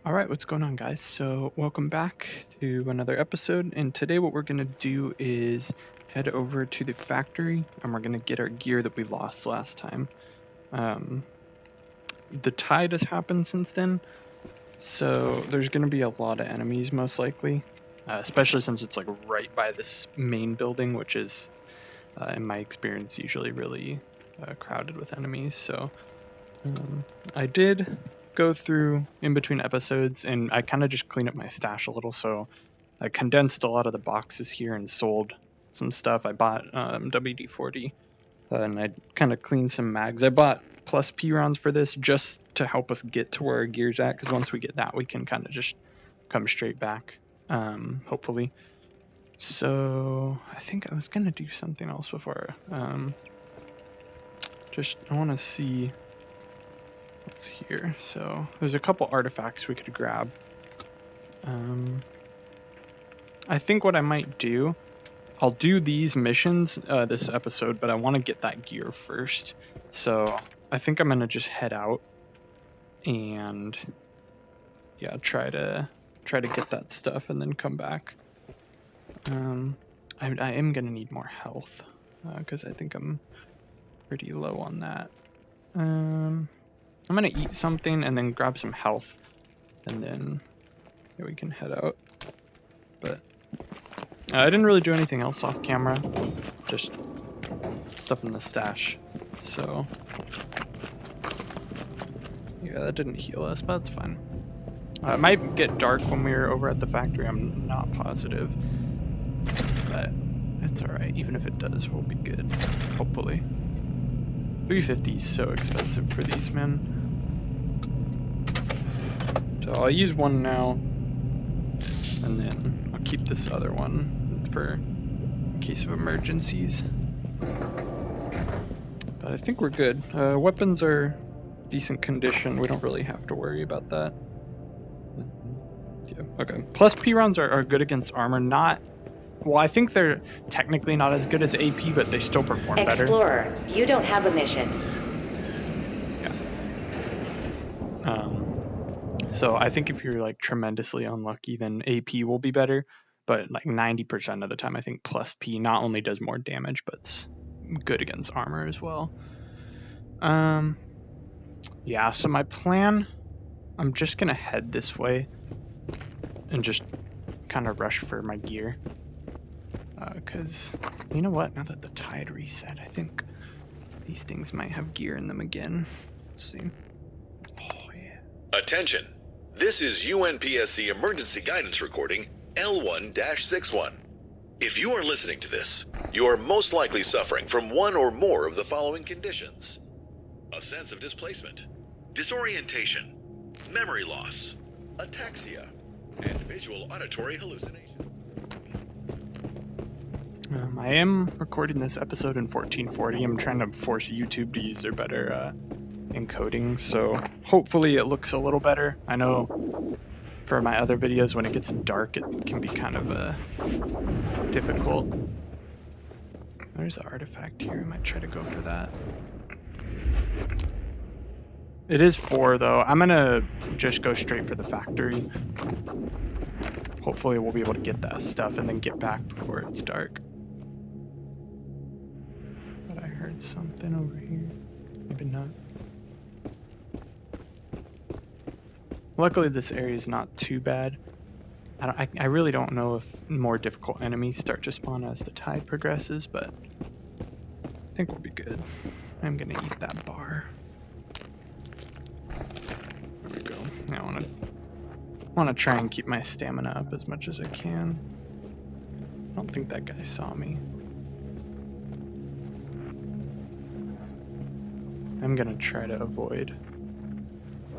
Alright, what's going on, guys? So welcome back to another episode, and today what we're going to do is head over to the factory and we're going to get our gear that we lost last time. The tide has happened since then, so there's going to be a lot of enemies most likely, especially since it's like right by this main building, which is, in my experience, usually really crowded with enemies. So I did go through in between episodes and I kind of just cleaned up my stash a little, so I condensed a lot of the boxes here and sold some stuff. I bought WD-40 and I kind of cleaned some mags. I bought plus P rounds for this just to help us get to where our gear's at, because once we get that we can kind of just come straight back, hopefully. So I think I was gonna do something else before. I want to see what's here. So there's a couple artifacts we could grab. I think what I might do, I'll do these missions this episode, but I want to get that gear first. So I think I'm gonna just head out and yeah, try to get that stuff and then come back. I am gonna need more health because I think I'm pretty low on that. I'm gonna eat something and then grab some health, and then yeah, we can head out. But I didn't really do anything else off camera, just stuff in the stash. So yeah, that didn't heal us, but that's fine. It might get dark when we're over at the factory, I'm not positive. But it's alright, even if it does, we'll be good, hopefully. 350 is so expensive for these, man. So I'll use one now, and then I'll keep this other one for in case of emergencies. But I think we're good. Weapons are decent condition, we don't really have to worry about that. Yeah, okay. Plus P rounds are good against armor, not... Well, I think they're technically not as good as AP, but they still perform better. Explorer, you don't have a mission. Yeah. So I think if you're like tremendously unlucky, then AP will be better. But like 90% of the time, I think plus P not only does more damage, but it's good against armor as well. Yeah, so my plan, I'm just gonna head this way and just kind of rush for my gear. Because, you know what, now that the tide reset, I think these things might have gear in them again. Let's see. Oh, yeah. Attention! This is UNPSC emergency guidance recording L1-61. If you are listening to this, you are most likely suffering from one or more of the following conditions: a sense of displacement, disorientation, memory loss, ataxia, and visual auditory hallucinations. I am recording this episode in 1440. I'm trying to force YouTube to use their better encoding, so hopefully it looks a little better. I know for my other videos, when it gets dark, it can be kind of difficult. There's an artifact here. I might try to go for that. It is 4, though. I'm gonna just go straight for the factory. Hopefully we'll be able to get that stuff and then get back before it's dark. But I heard something over here. Maybe not. Luckily this area is not too bad. I really don't know if more difficult enemies start to spawn as the tide progresses, but I think we'll be good. I'm gonna eat that bar. There we go. Now I wanna try and keep my stamina up as much as I can. I don't think that guy saw me. I'm gonna try to avoid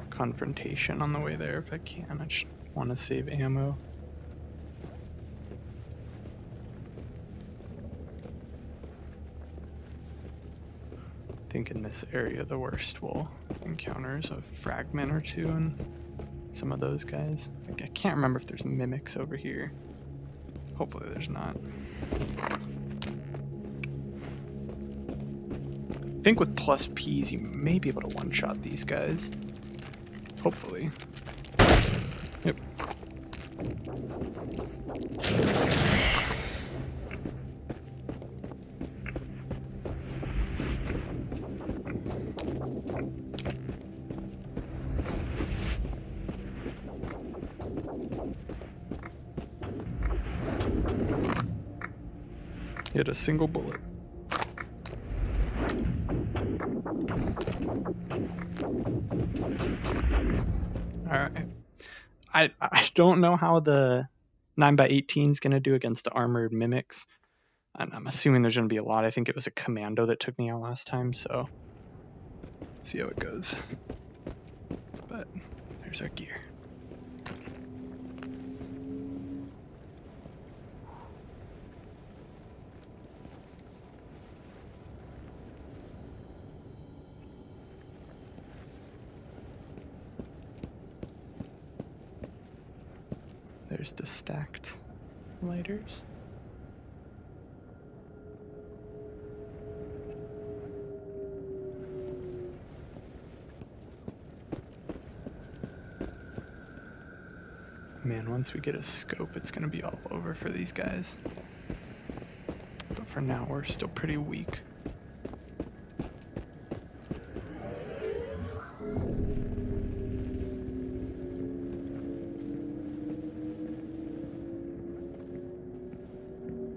confrontation on the way there if I can. I just want to save ammo. I think in this area the worst we'll encounter is a fragment or two and some of those guys. I can't remember if there's mimics over here. Hopefully there's not. I think with plus Ps you may be able to one-shot these guys. Hopefully. Yep. Hit a single bullet. Alright. I don't know how the 9x18 is going to do against the armored mimics. And I'm assuming there's going to be a lot. I think it was a commando that took me out last time, so see how it goes. But there's our gear. There's the stacked lighters. Man, once we get a scope, it's going to be all over for these guys. But for now, we're still pretty weak.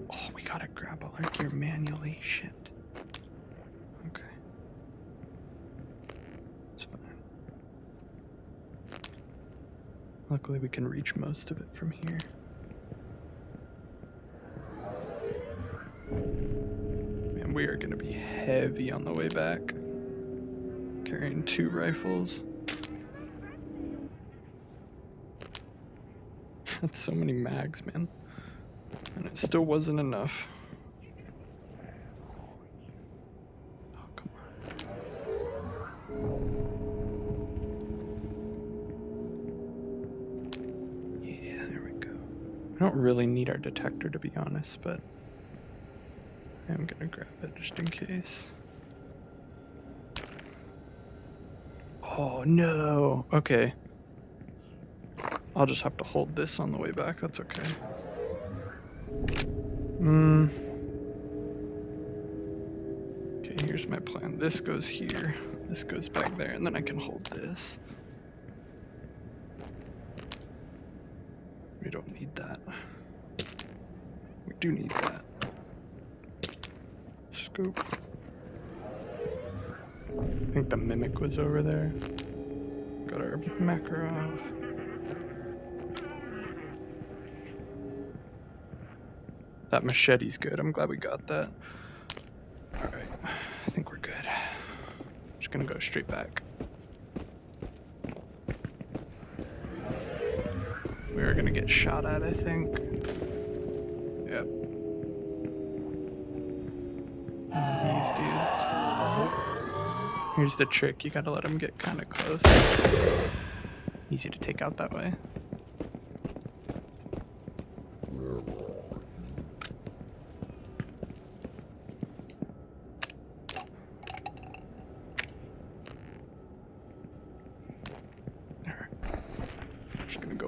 Oh, we gotta grab all our gear manually. Shit. Okay. It's fine. Luckily, we can reach most of it from here. Man, we are going to be heavy on the way back. Carrying 2 rifles. That's so many mags, man. And it still wasn't enough. Oh, come on. Yeah, there we go. I don't really need our detector, to be honest, but I'm gonna grab it just in case. Oh no! Okay. I'll just have to hold this on the way back, that's okay. Okay, here's my plan. This goes here, this goes back there, and then I can hold this. We don't need that. We do need that. Scope. I think the mimic was over there. Got our macro off. That machete's good. I'm glad we got that. Alright. I think we're good. Just gonna go straight back. We are gonna get shot at, I think. Yep. These dudes. Here's the trick. You gotta let them get kind of close. Easy to take out that way.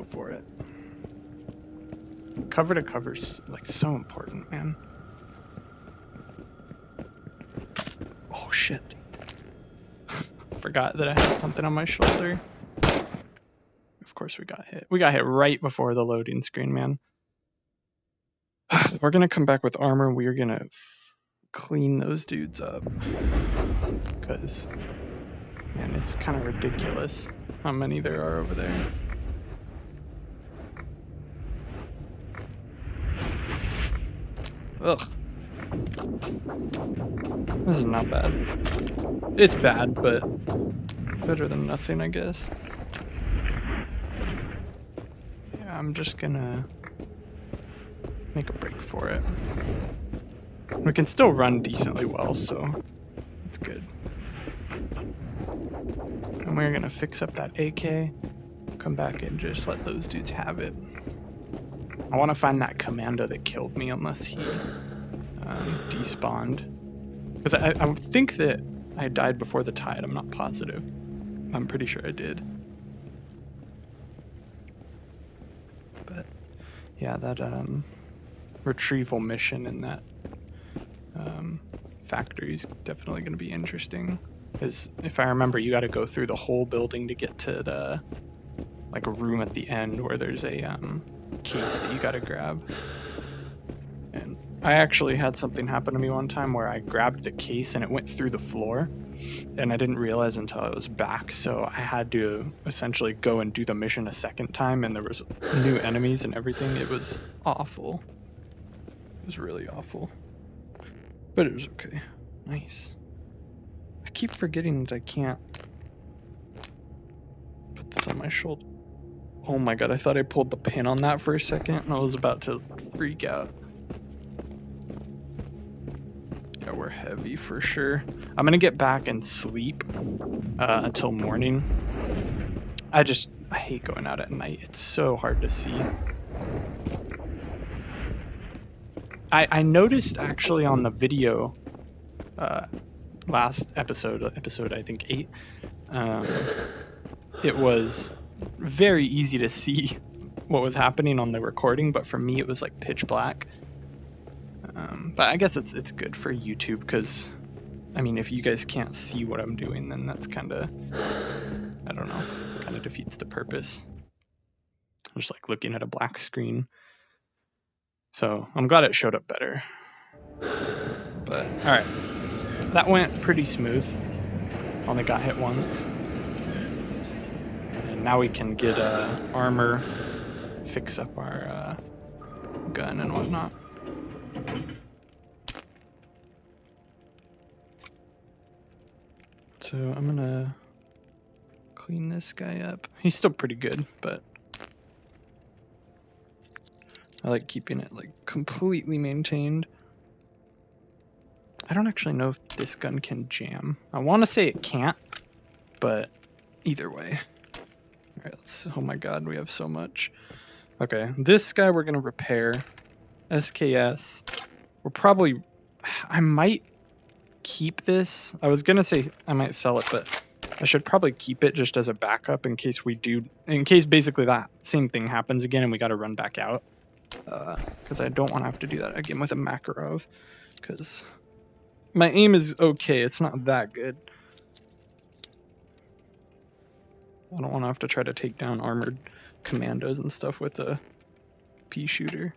For it. Cover to cover's like so important, man. Oh shit. Forgot that I had something on my shoulder. Of course we got hit. We got hit right before the loading screen, man. We're gonna come back with armor. We're gonna clean those dudes up. Because, man, it's kind of ridiculous how many there are over there. Ugh. This is not bad. It's bad, but better than nothing, I guess. Yeah, I'm just gonna make a break for it. We can still run decently well, so it's good. And we're gonna fix up that AK, come back and just let those dudes have it. I want to find that commando that killed me, unless he despawned. Because I think that I died before the tide. I'm not positive. I'm pretty sure I did. But yeah, that retrieval mission in that factory is definitely going to be interesting. Because if I remember, you got to go through the whole building to get to the like a room at the end where there's a case that you got to grab. And I actually had something happen to me one time where I grabbed the case and it went through the floor, and I didn't realize until I was back. So I had to essentially go and do the mission a second time, and there was new enemies and everything. It was awful. It was really awful. But it was okay. Nice. I keep forgetting that I can't put this on my shoulder. Oh my god, I thought I pulled the pin on that for a second and I was about to freak out. Yeah, we're heavy for sure. I'm gonna get back and sleep until morning. I hate going out at night. It's so hard to see. I noticed actually on the video last episode I think 8, it was very easy to see what was happening on the recording, but for me it was like pitch black. But I guess it's good for YouTube, because I mean, if you guys can't see what I'm doing, then that's kind of, I don't know, kind of defeats the purpose. I'm just like looking at a black screen. So I'm glad it showed up better. But alright, that went pretty smooth. Only got hit once. And now we can get armor, fix up our gun and whatnot. So I'm gonna clean this guy up. He's still pretty good, but I like keeping it like completely maintained. I don't actually know if this gun can jam. I want to say it can't, but either way. Alright, oh my god, we have so much. Okay, this guy we're gonna repair. SKS. We're probably, I might keep this. I was gonna say I might sell it, but I should probably keep it just as a backup in case basically that same thing happens again and we gotta run back out. Because I don't want to have to do that again with a Makarov, because my aim is okay, it's not that good. I don't want to have to try to take down armored commandos and stuff with a pea shooter.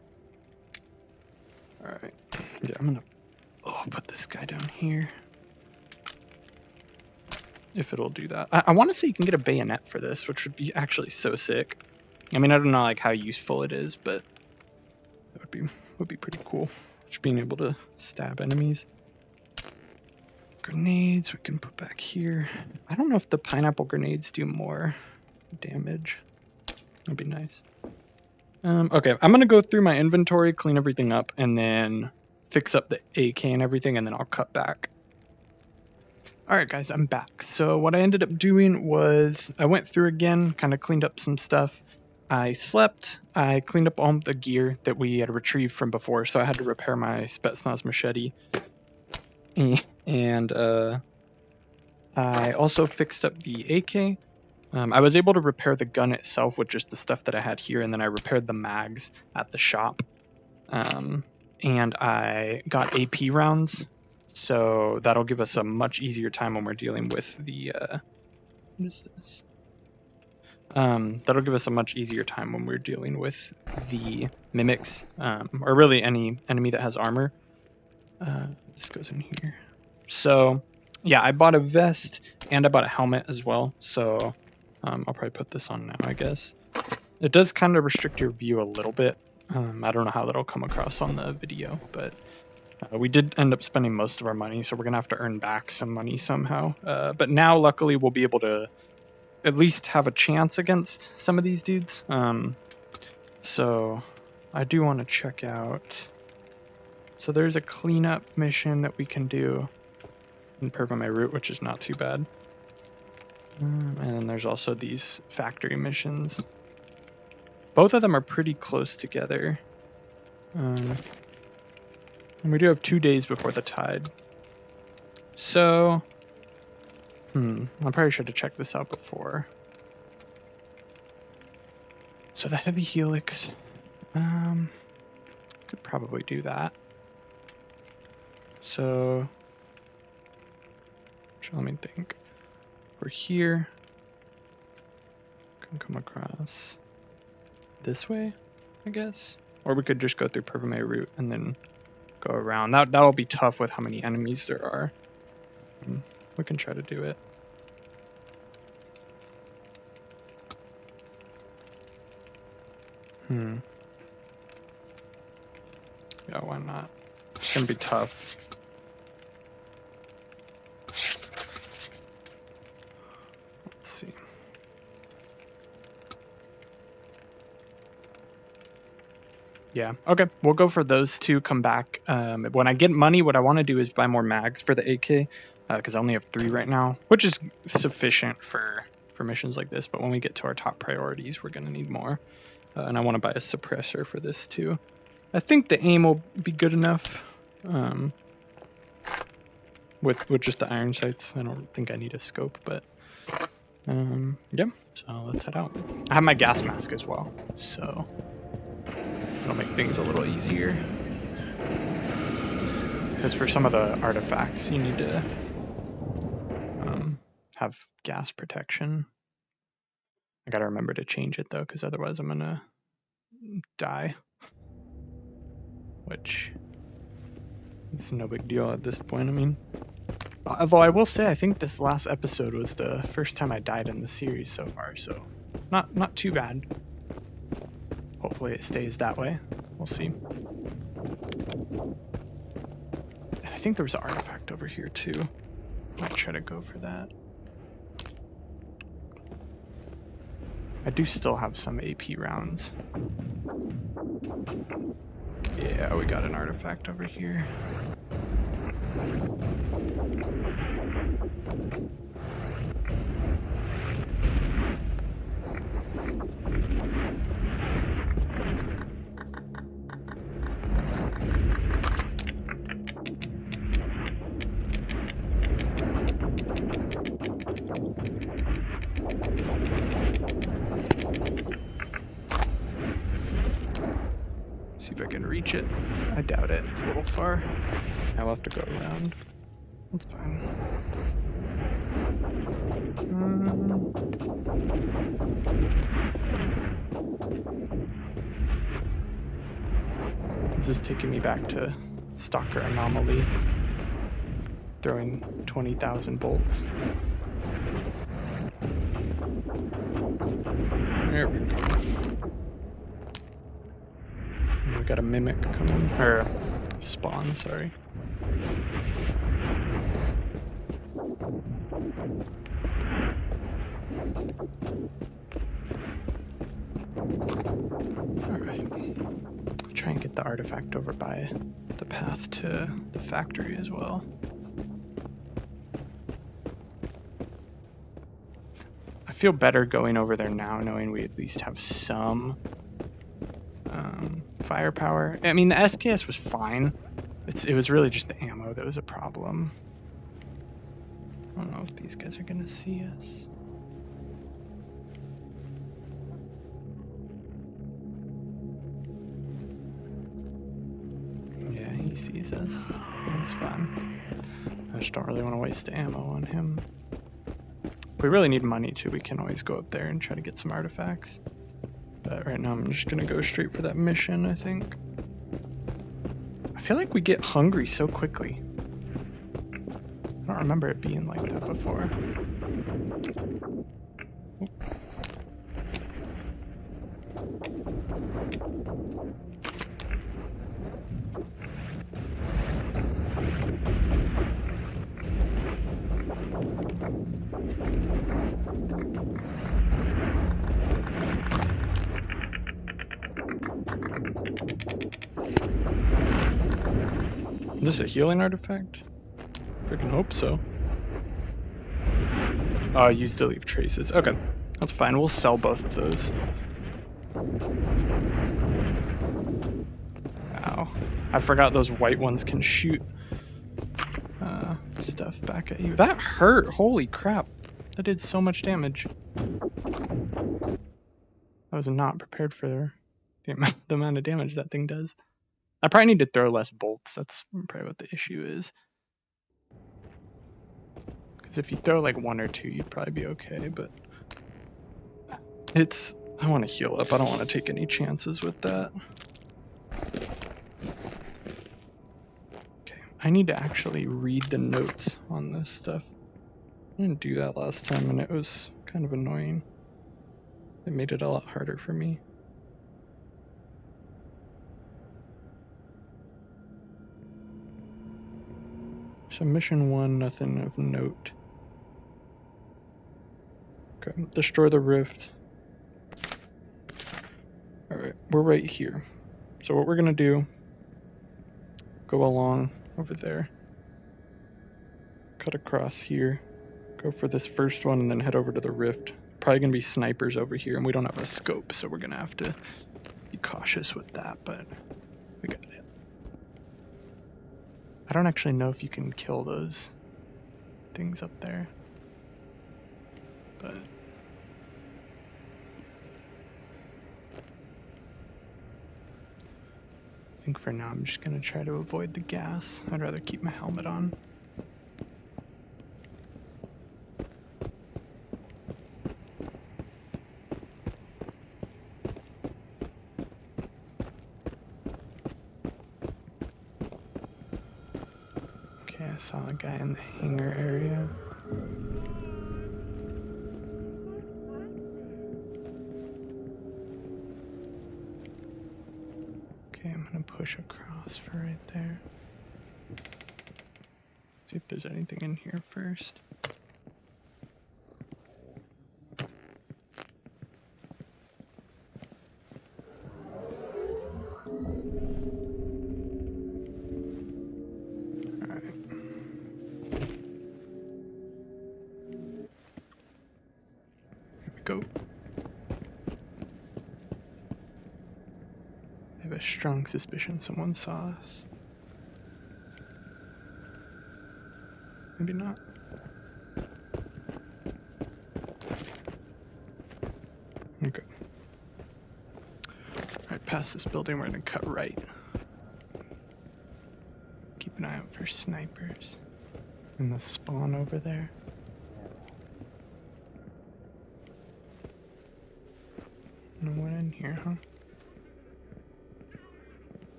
Alright, yeah, I'm gonna put this guy down here. If it'll do that. I want to say you can get a bayonet for this, which would be actually so sick. I mean, I don't know like how useful it is, but that would be pretty cool. Just being able to stab enemies. Grenades we can put back here. I don't know if the pineapple grenades do more damage. That'd be nice. Okay, I'm gonna go through my inventory, clean everything up, and then fix up the AK and everything, and then I'll cut back. Alright guys, I'm back. So what I ended up doing was I went through again, kind of cleaned up some stuff. I slept, I cleaned up all the gear that we had retrieved from before, so I had to repair my Spetsnaz machete. And I also fixed up the AK. I was able to repair the gun itself with just the stuff that I had here, and then I repaired the mags at the shop. And I got AP rounds, so that'll give us a much easier time when we're dealing with the what is this? That'll give us a much easier time when we're dealing with the mimics, or really any enemy that has armor. This goes in here. So yeah, I bought a vest and I bought a helmet as well, so I'll probably put this on now, I guess. It does kind of restrict your view a little bit. I don't know how that'll come across on the video, but we did end up spending most of our money, so we're going to have to earn back some money somehow. But now, luckily, we'll be able to at least have a chance against some of these dudes. So I do want to check out... So there's a cleanup mission that we can do in Pervamay Route, which is not too bad. And then there's also these factory missions. Both of them are pretty close together. And we do have 2 days before the tide. So, I probably should have checked this out before. So the heavy helix, could probably do that. So, let me think. We're here. Can come across this way, I guess. Or we could just go through Pervame route and then go around. That'll be tough with how many enemies there are. We can try to do it. Yeah, why not? It's gonna be tough. Let's see. Yeah, okay. We'll go for those two, come back. When I get money, what I want to do is buy more mags for the AK, because I only have 3 right now, which is sufficient for missions like this. But when we get to our top priorities, we're going to need more. And I want to buy a suppressor for this too. I think the aim will be good enough with just the iron sights. I don't think I need a scope, but yeah, so let's head out. I have my gas mask as well, so it'll make things a little easier. Because for some of the artifacts, you need to have gas protection. I gotta remember to change it though, because otherwise I'm gonna die. Which is no big deal at this point, I mean. Although I will say, I think this last episode was the first time I died in the series so far, so not too bad. Hopefully it stays that way. We'll see. And I think there was an artifact over here too. Might try to go for that. I do still have some AP rounds. Yeah, we got an artifact over here. See if I can reach it. I doubt it. It's a little far. I'll have to go around. That's fine. This is taking me back to Stalker Anomaly. Throwing 20,000 bolts. There we go. We got a mimic coming, or spawn, sorry. Alright. Try and get the artifact over by the path to the factory as well. I feel better going over there now, knowing we at least have some firepower. I mean, the SKS was fine. It was really just the ammo that was a problem. I don't know if these guys are gonna see us. Yeah, he sees us. That's fine. I just don't really want to waste ammo on him. If we really need money too, we can always go up there and try to get some artifacts. But right now I'm just gonna go straight for that mission, I think. I feel like we get hungry so quickly. I don't remember it being like that before. Is this a healing artifact? Freaking hope so. Oh, use to leave traces. Okay, that's fine. We'll sell both of those. Wow. I forgot those white ones can shoot stuff back at you. That hurt! Holy crap. That did so much damage. I was not prepared for the amount of damage that thing does. I probably need to throw less bolts. That's probably what the issue is. Because if you throw like 1 or 2, you'd probably be okay, but I want to heal up. I don't want to take any chances with that. Okay, I need to actually read the notes on this stuff. I didn't do that last time, and it was kind of annoying. It made it a lot harder for me. So mission 1, nothing of note. Okay, destroy the rift. Alright, we're right here. So what we're gonna do, go along over there, cut across here, go for this first one, and then head over to the rift. Probably gonna be snipers over here, and we don't have a scope, so we're gonna have to be cautious with that, but we got it. I don't actually know if you can kill those things up there, but I think for now I'm just gonna try to avoid the gas. I'd rather keep my helmet on. Okay, I saw a guy in the hangar area. Okay, I'm gonna push across for right there. See if there's anything in here first. Alright. Here we go. I have a strong suspicion someone saw us. Maybe not. Okay. Alright, past this building, we're gonna cut right. Keep an eye out for snipers. And the spawn over there. No one in here, huh?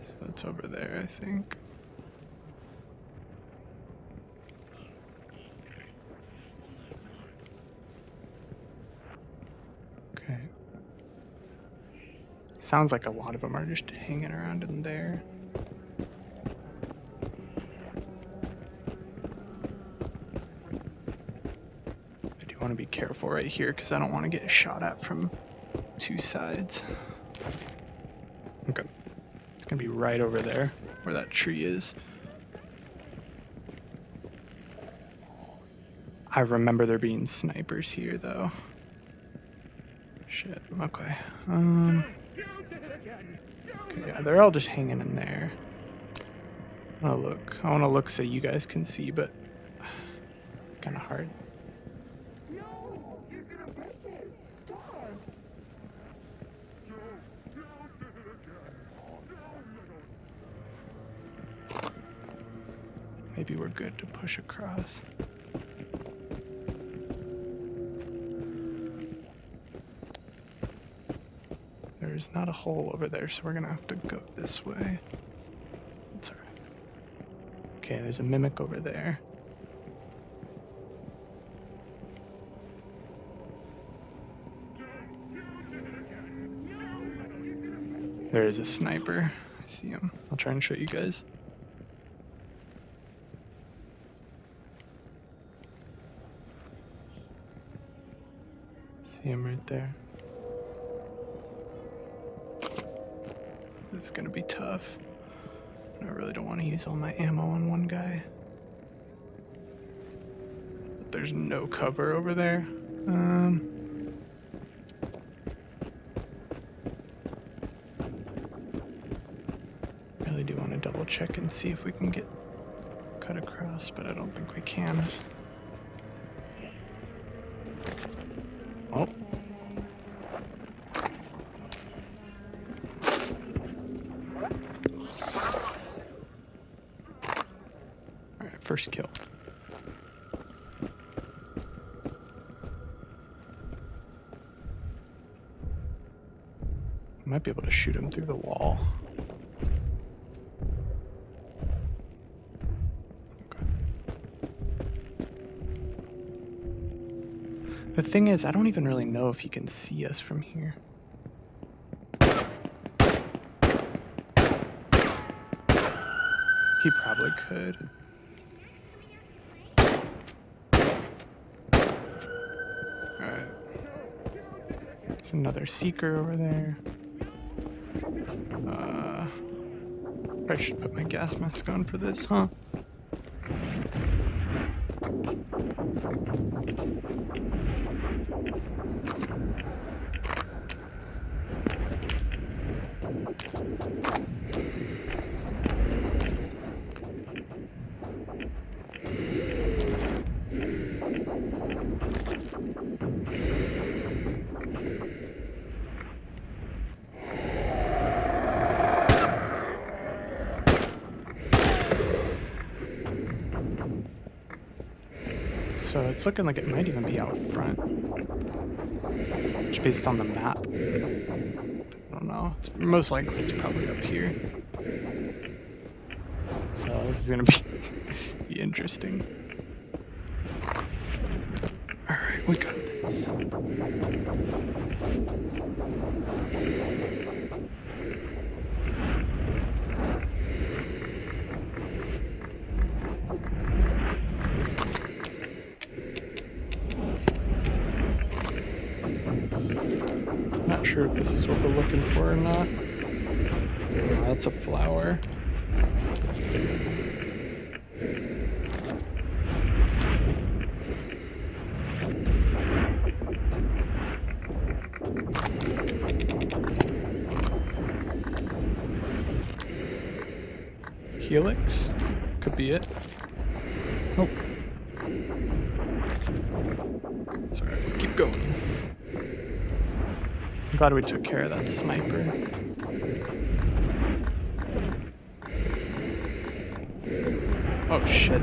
So it's over there, I think. Okay. Sounds like a lot of them are just hanging around in there. I do want to be careful right here because I don't want to get shot at from 2 sides. Okay. It's gonna be right over there where that tree is. I remember there being snipers here though. Shit, okay. Okay, yeah, they're all just hanging in there. I wanna look so you guys can see, but it's kinda hard. Maybe we're good to push across. There's not a hole over there, so we're gonna have to go this way. That's alright. Okay, there's a mimic over there. There is a sniper. I see him. I'll try and show you guys. See him right there. This is gonna be tough. I really don't want to use all my ammo on one guy. But there's no cover over there. Really do want to double check and see if we can get cut across, but I don't think we can. Oh. Alright, first kill. Might be able to shoot him through the wall. Okay. The thing is, I don't even really know if he can see us from here. He probably could. Alright. There's another seeker over there. Probably should put my gas mask on for this, huh? So it's looking like it might even be out front. Just based on the map. I don't know. It's most likely it's probably up here. So this is gonna be interesting. Alright, we got this. Not sure if this is what we're looking for or not. Oh, that's a flower. Helix? Could be it. Oh. Sorry, keep going. I'm glad we took care of that sniper. Oh shit.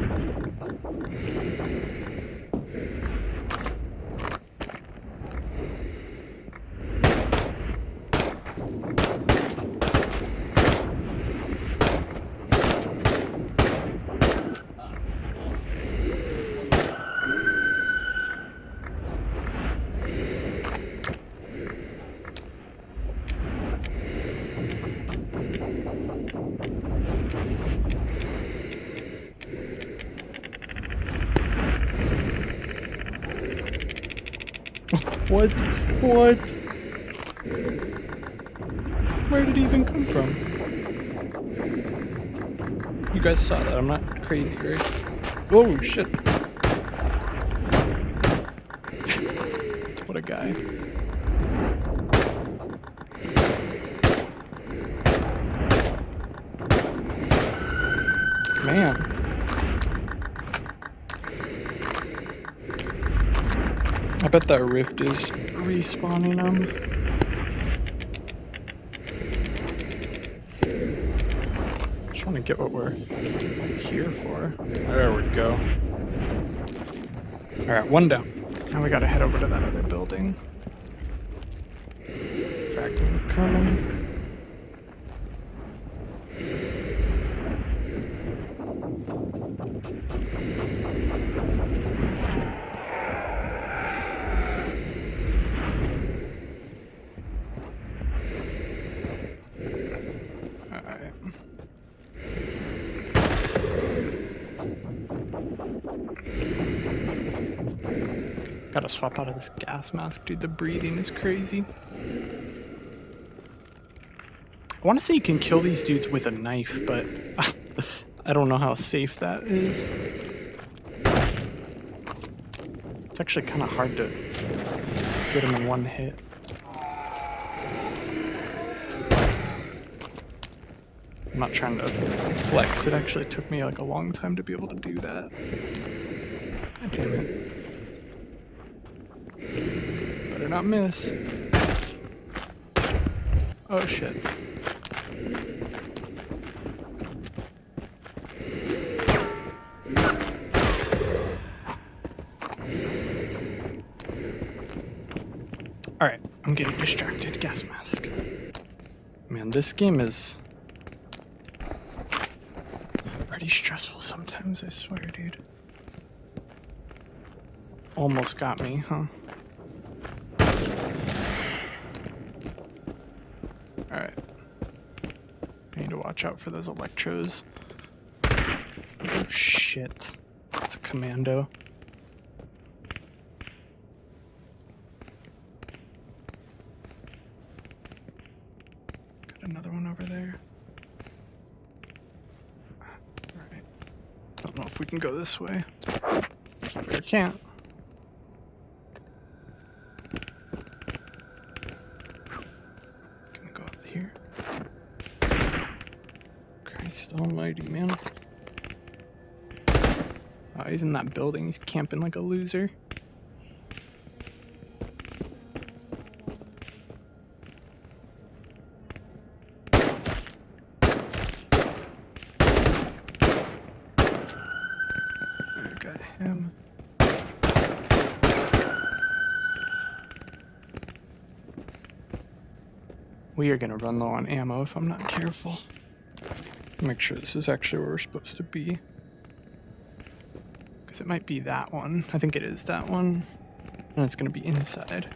What? What? Where did he even come from? You guys saw that, I'm not crazy, right? Oh shit. What a guy. Man. I bet that rift is respawning them. Just want to get what we're here for. There we go. Alright, one down. Now we gotta head over to that other building. Fragment coming. Gotta swap out of this gas mask, dude. The breathing is crazy. I want to say you can kill these dudes with a knife, but I don't know how safe that is. It's actually kind of hard to get them in one hit. I'm not trying to flex. It actually took me like a long time to be able to do that. God damn it. Better not miss. Oh shit. Alright, I'm getting distracted. Gas mask. Man, this game is pretty stressful sometimes, I swear, dude. Almost got me, huh? Alright. I need to watch out for those electros. Oh shit. It's a commando. Got another one over there. Alright. Don't know if we can go this way. I can't. Gonna go up here. Christ almighty, man. Oh, he's in that building. He's camping like a loser. I got him. We are gonna run low on ammo if I'm not careful. Make sure this is actually where we're supposed to be. Because it might be that one. I think it is that one. And it's gonna be inside.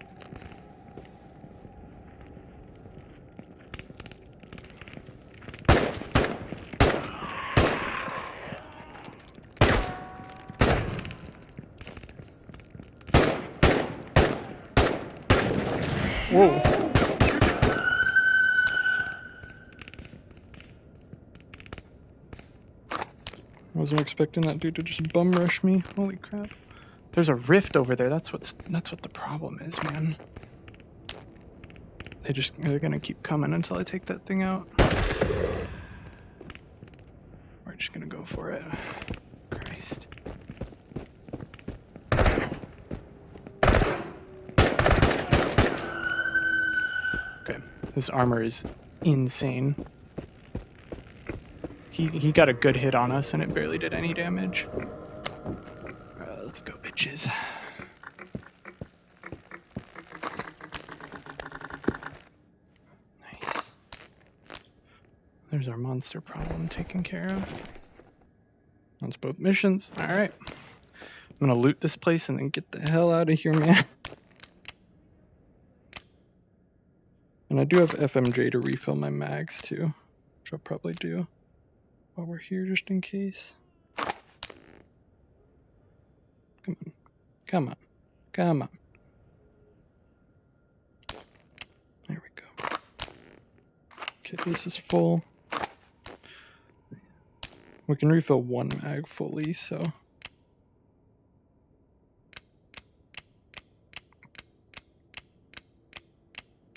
Whoa. Wasn't expecting that dude to just bum rush me. Holy crap. There's a rift over there. That's what the problem is, man. They're gonna keep coming until I take that thing out. We're just gonna go for it. Christ. Okay, this armor is insane. He got a good hit on us and it barely did any damage. Alright, let's go, bitches. Nice. There's our monster problem taken care of. That's both missions. Alright. I'm gonna loot this place and then get the hell out of here, man. And I do have FMJ to refill my mags too, which I'll probably do while we're here just in case. Come on. Come on. Come on. There we go. Okay, this is full. We can refill one mag fully, so.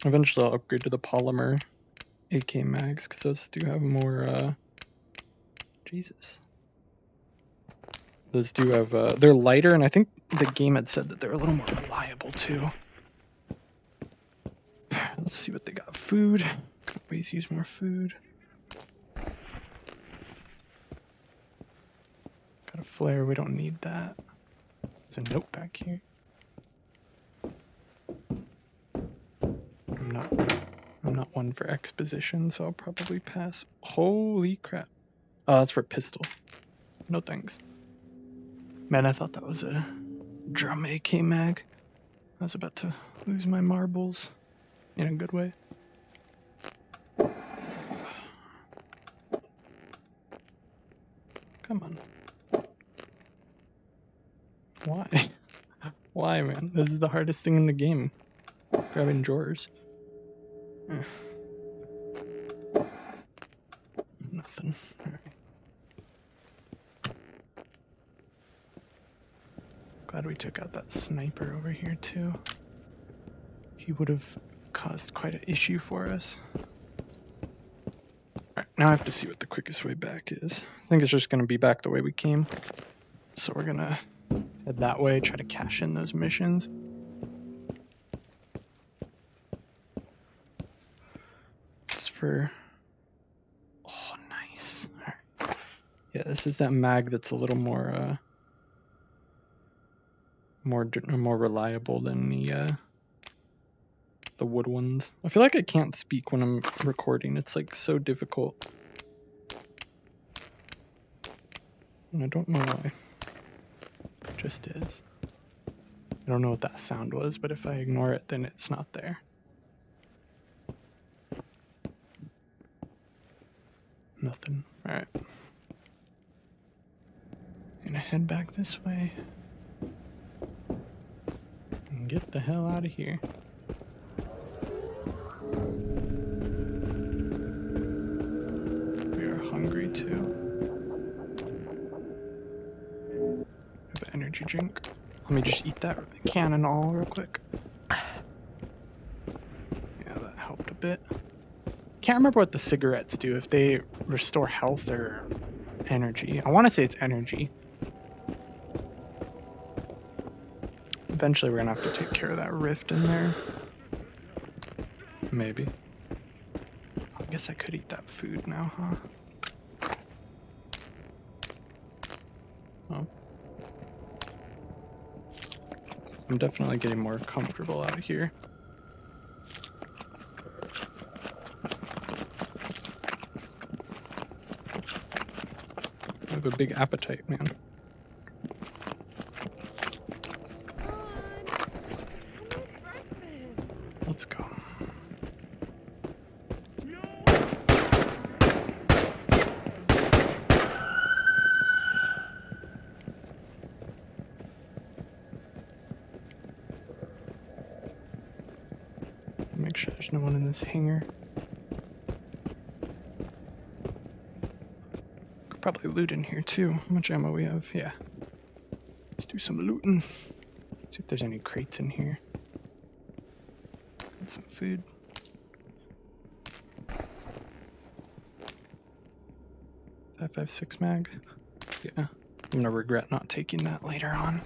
Eventually I'll upgrade to the polymer AK mags, because those do have more, Jesus. Those do have, they're lighter, and I think the game had said that they're a little more reliable too. Let's see what they got. Food. Always use more food. Got a flare, we don't need that. There's a note back here. I'm not one for exposition, so I'll probably pass. Holy crap. Oh, that's for pistol. No thanks. Man, I thought that was a drum AK mag. I was about to lose my marbles. In a good way. Come on. Why? Why, man? This is the hardest thing in the game. Grabbing drawers. Nothing. Alright. Glad we took out that sniper over here too. He would have caused quite an issue for us. Alright, now I have to see what the quickest way back is. I think it's just going to be back the way we came. So we're going to head that way, try to cash in those missions. Just for... Oh, nice. Alright. Yeah, this is that mag that's a little more, more reliable than the wood ones. I feel like I can't speak when I'm recording. It's like so difficult. And I don't know why. It just is. I don't know what that sound was, but if I ignore it, then it's not there. Nothing. Alright. Gonna head back this way. And get the hell out of here. We are hungry too. Have an energy drink. Let me just eat that cannonball real quick. Yeah, that helped a bit. Can't remember what the cigarettes do, if they restore health or energy. I want to say it's energy. Eventually we're gonna have to take care of that rift in there. Maybe. I guess I could eat that food now, huh? Oh. I'm definitely getting more comfortable out of here. I have a big appetite, man. Let's go. Make sure there's no one in this hangar. Could probably loot in here too. How much ammo we have? Yeah. Let's do some looting. See if there's any crates in here. And some food. .556 mag. Yeah. I'm gonna regret not taking that later on.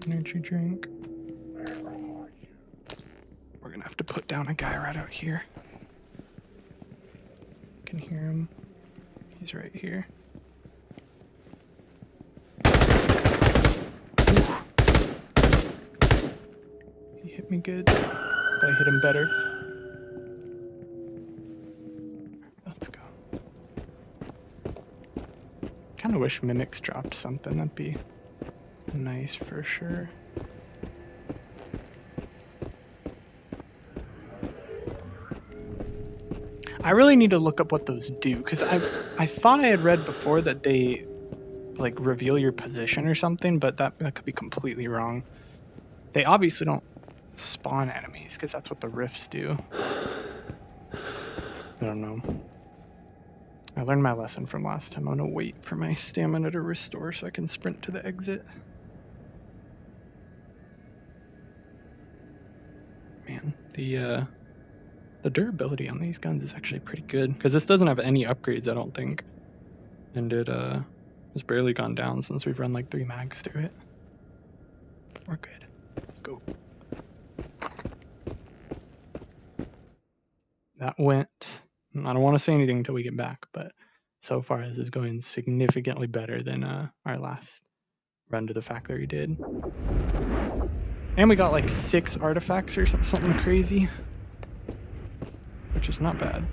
Energy drink. We're gonna have to put down a guy right out here. Can hear him. He's right here. Ooh. He hit me good, but I hit him better. Let's go. Kinda wish Mimics dropped something, that'd be nice for sure. I really need to look up what those do, because I thought I had read before that they like reveal your position or something, but that could be completely wrong. They obviously don't spawn enemies, because that's what the rifts do. I don't know. I learned my lesson from last time. I'm gonna wait for my stamina to restore so I can sprint to the exit. Man, the durability on these guns is actually pretty good, because this doesn't have any upgrades, I don't think. And it has barely gone down since we've run like 3 mags through it. We're good. Let's go. That went... I don't want to say anything until we get back, but so far this is going significantly better than our last run to the factory did. And we got like 6 artifacts or something crazy, which is not bad.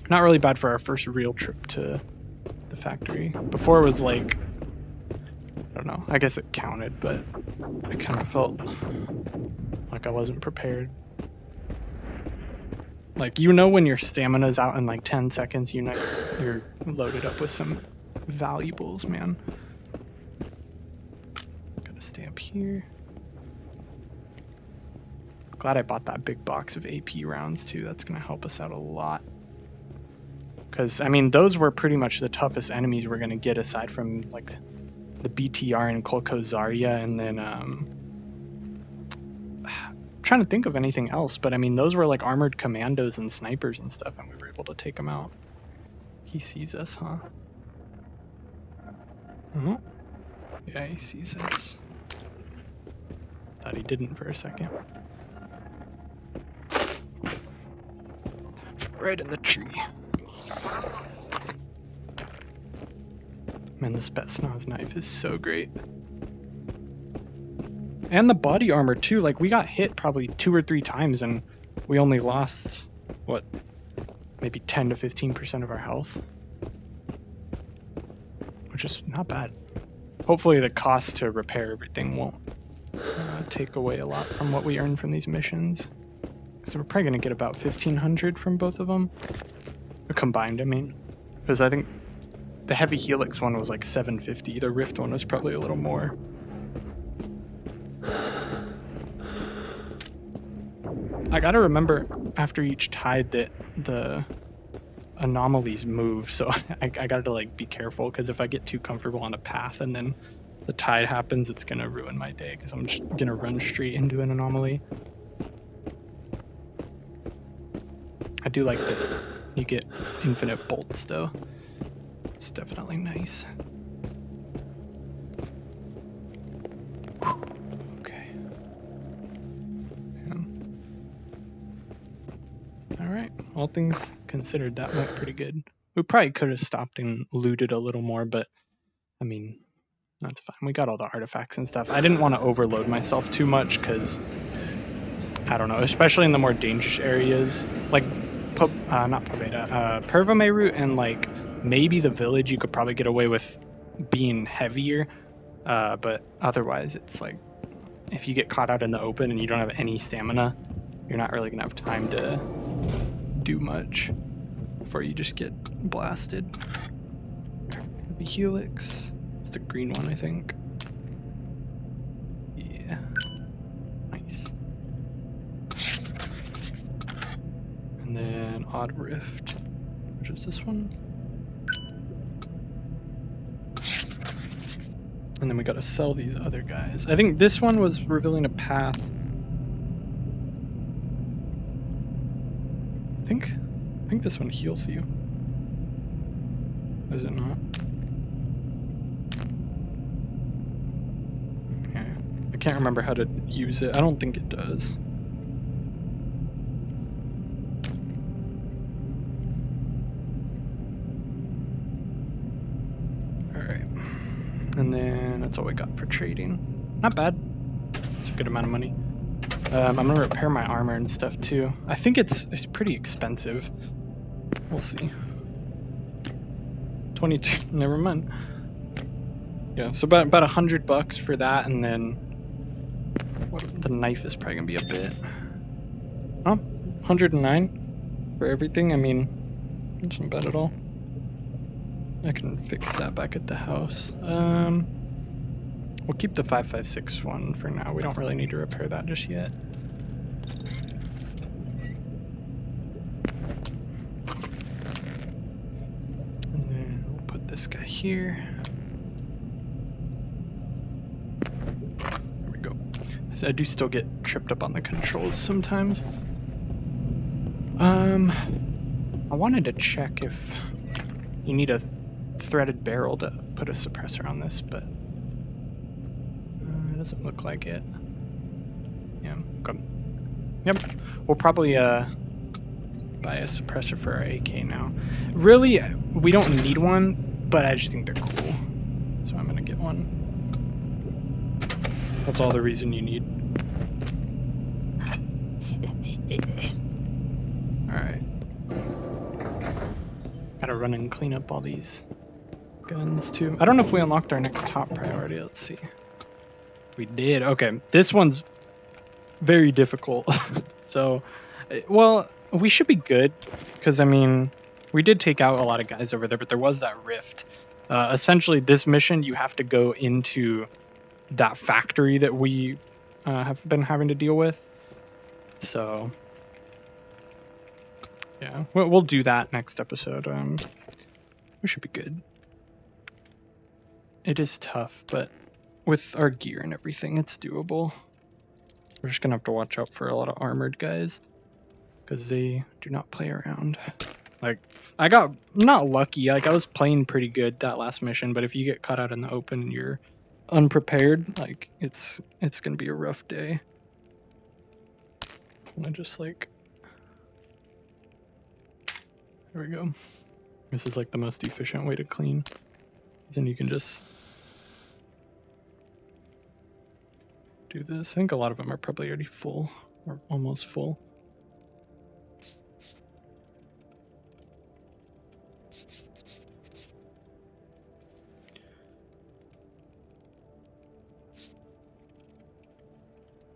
Not really bad for our first real trip to the factory. Before it was like, I don't know, I guess it counted, but I kind of felt like I wasn't prepared. Like, you know when your stamina's out in like 10 seconds, you know you're loaded up with some valuables, man. Gotta stay up here. Glad I bought that big box of AP rounds too. That's gonna help us out a lot. Because, I mean, those were pretty much the toughest enemies we're gonna get, aside from like the BTR and Kolko Zarya, and then I'm trying to think of anything else, but I mean, those were like armored commandos and snipers and stuff, and we were able to take them out. He sees us, huh? Oh, yeah, he sees us. Thought he didn't for a second. Right in the tree. Man, this Spetsnaz knife is so great. And the body armor too, like we got hit probably 2 or 3 times and we only lost, what, maybe 10 to 15% of our health. Which is not bad. Hopefully the cost to repair everything won't take away a lot from what we earn from these missions. So we're probably going to get about 1,500 from both of them. Combined, I mean. Because I think the Heavy Helix one was like 750. The Rift one was probably a little more. I gotta remember after each tide that the anomalies move, so I gotta like be careful, because if I get too comfortable on a path and then the tide happens, it's gonna ruin my day, because I'm just gonna run straight into an anomaly. I do like that you get infinite bolts though. It's definitely nice. Okay. Alright, all things considered, that went pretty good. We probably could have stopped and looted a little more, but I mean, that's fine. We got all the artifacts and stuff. I didn't want to overload myself too much because, I don't know, especially in the more dangerous areas, like, not Paveda, Pervame route and like maybe the village, you could probably get away with being heavier, but otherwise it's like, if you get caught out in the open and you don't have any stamina, you're not really going to have time to do much before you just get blasted. The Helix. It's the green one, I think. Yeah. Nice. And then Odd Rift, which is this one. And then we gotta sell these other guys. I think this one was revealing a path. I think this one heals you. Is it not? Yeah. I can't remember how to use it. I don't think it does. Alright. And then that's all we got for trading. Not bad. It's a good amount of money. I'm gonna repair my armor and stuff too. I think it's pretty expensive. We'll see. 22. Never mind. Yeah, so about $100 for that, and then the knife is probably gonna be a bit. Oh, 109 for everything. I mean, it's not bad at all. I can fix that back at the house. We'll keep the 5.56 one for now. We don't really need to repair that just yet. And then we'll put this guy here. There we go. So I do still get tripped up on the controls sometimes. I wanted to check if you need a threaded barrel to put a suppressor on this, but it doesn't look like it. Yeah, good. Yep, we'll probably buy a suppressor for our AK now. Really, we don't need one, but I just think they're cool, so I'm gonna get one. That's all the reason you need. Alright. Gotta run and clean up all these guns too. I don't know if we unlocked our next top priority. Let's see. We did. Okay, this one's very difficult. So, well, we should be good, because I mean, we did take out a lot of guys over there, but there was that rift. Essentially, this mission, you have to go into that factory that we have been having to deal with. So, yeah, we'll do that next episode. We should be good. It is tough, but with our gear and everything, it's doable. We're just gonna have to watch out for a lot of armored guys, because they do not play around. Like, I got not lucky, like I was playing pretty good that last mission, but if you get caught out in the open and you're unprepared, like it's gonna be a rough day. I just like, there we go. This is like the most efficient way to clean. Then you can just do this. I think a lot of them are probably already full or almost full.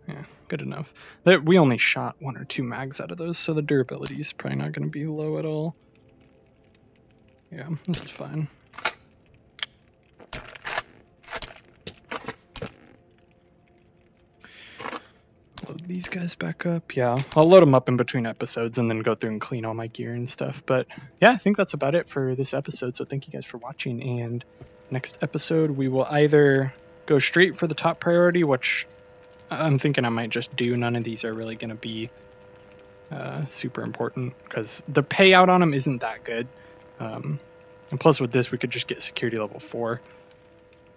Yeah, good enough. We only shot 1 or 2 mags out of those, so the durability is probably not going to be low at all. Yeah, this is fine. Load these guys back up. Yeah, I'll load them up in between episodes and then go through and clean all my gear and stuff. But yeah, I think that's about it for this episode. So thank you guys for watching. And next episode, we will either go straight for the top priority, which I'm thinking I might just do. None of these are really going to be super important because the payout on them isn't that good. And plus with this, we could just get security level 4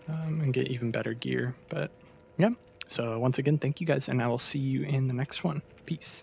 and get even better gear. But yeah. So once again, thank you guys, and I will see you in the next one. Peace.